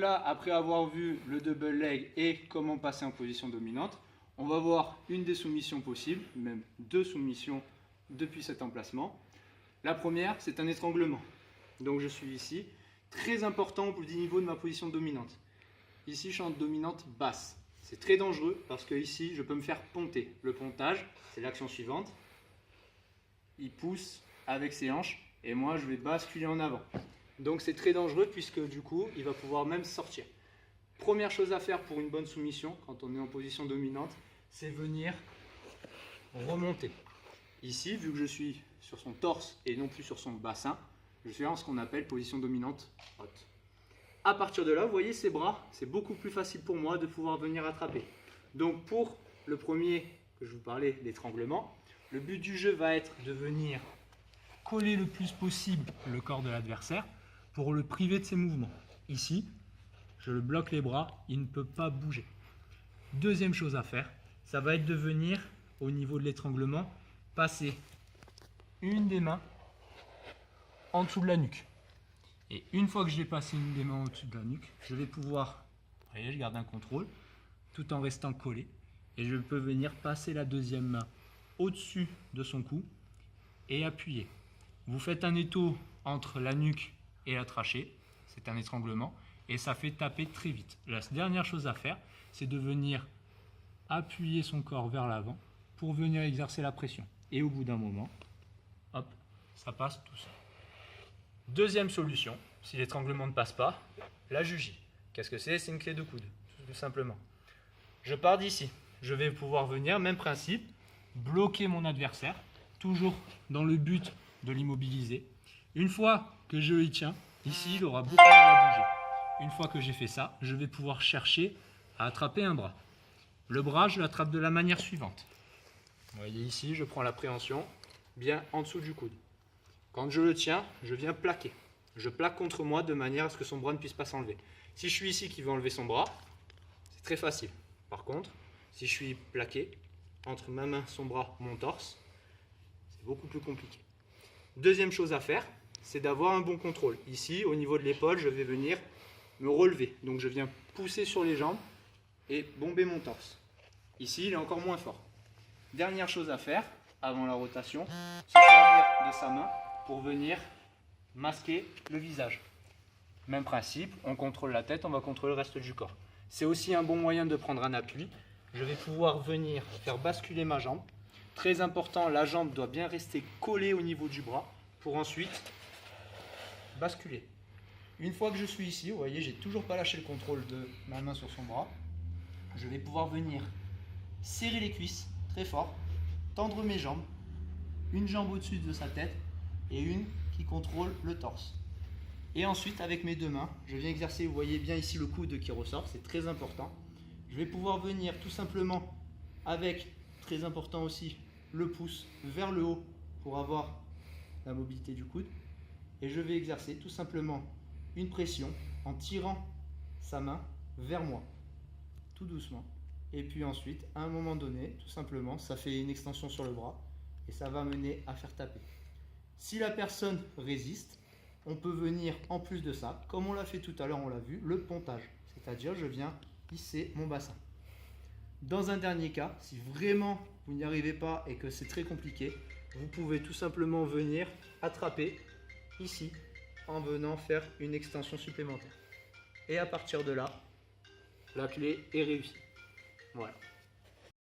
là, après avoir vu le double leg et comment passer en position dominante, on va voir une des soumissions possibles, même deux soumissions depuis cet emplacement. La première, c'est un étranglement. Donc je suis ici. Très important au niveau de ma position dominante. Ici, je suis en dominante basse. C'est très dangereux parce que ici, je peux me faire ponter. Le pontage, c'est l'action suivante. Il pousse avec ses hanches et moi, je vais basculer en avant. Donc c'est très dangereux puisque du coup, il va pouvoir même sortir. Première chose à faire pour une bonne soumission, quand on est en position dominante, c'est venir remonter. Ici, vu que je suis sur son torse et non plus sur son bassin, je suis en ce qu'on appelle position dominante haute. À partir de là, vous voyez ces bras, c'est beaucoup plus facile pour moi de pouvoir venir attraper. Donc pour le premier que je vous parlais, l'étranglement, le but du jeu va être de venir coller le plus possible le corps de l'adversaire pour le priver de ses mouvements. Ici, je le bloque les bras, il ne peut pas bouger. Deuxième chose à faire, ça va être de venir, au niveau de l'étranglement, passer une des mains en dessous de la nuque. Et une fois que j'ai passé une des mains au-dessus de la nuque, je vais pouvoir, vous voyez, je garde un contrôle, tout en restant collé. Et je peux venir passer la deuxième main au-dessus de son cou et appuyer. Vous faites un étau entre la nuque et la trachée, c'est un étranglement, et ça fait taper très vite. La dernière chose à faire, c'est de venir appuyer son corps vers l'avant pour venir exercer la pression. Et au bout d'un moment, hop, ça passe tout seul. Deuxième solution, si l'étranglement ne passe pas, la jugie. Qu'est-ce que c'est? C'est une clé de coude, tout simplement. Je pars d'ici. Je vais pouvoir venir, même principe, bloquer mon adversaire, toujours dans le but de l'immobiliser. Une fois que je y tiens, ici, il aura beaucoup de mal à bouger. Une fois que j'ai fait ça, je vais pouvoir chercher à attraper un bras. Le bras, je l'attrape de la manière suivante. Vous voyez ici, je prends la préhension bien en dessous du coude. Quand je le tiens, je viens plaquer. Je plaque contre moi de manière à ce que son bras ne puisse pas s'enlever. Si je suis ici qui veut enlever son bras, c'est très facile. Par contre, si je suis plaqué entre ma main, son bras, mon torse, c'est beaucoup plus compliqué. Deuxième chose à faire, c'est d'avoir un bon contrôle. Ici, au niveau de l'épaule, je vais venir me relever. Donc je viens pousser sur les jambes et bomber mon torse. Ici, il est encore moins fort. Dernière chose à faire, avant la rotation, se servir de sa main pour venir masquer le visage. Même principe, on contrôle la tête, on va contrôler le reste du corps. C'est aussi un bon moyen de prendre un appui. Je vais pouvoir venir faire basculer ma jambe. Très important, la jambe doit bien rester collée au niveau du bras pour ensuite basculer. Une fois que je suis ici, vous voyez, j'ai toujours pas lâché le contrôle de ma main sur son bras. Je vais pouvoir venir serrer les cuisses très fort, tendre mes jambes, une jambe au-dessus de sa tête et une qui contrôle le torse. Et ensuite, avec mes deux mains, je viens exercer, vous voyez bien ici le coude qui ressort, c'est très important. Je vais pouvoir venir tout simplement avec, très important aussi, le pouce vers le haut pour avoir la mobilité du coude. Et je vais exercer tout simplement une pression en tirant sa main vers moi, tout doucement. Et puis ensuite, à un moment donné, tout simplement, ça fait une extension sur le bras et ça va mener à faire taper. Si la personne résiste, on peut venir en plus de ça, comme on l'a fait tout à l'heure, on l'a vu, le pontage. C'est-à-dire, je viens hisser mon bassin. Dans un dernier cas, si vraiment vous n'y arrivez pas et que c'est très compliqué, vous pouvez tout simplement venir attraper ici en venant faire une extension supplémentaire. Et à partir de là, la clé est réussie. Voilà.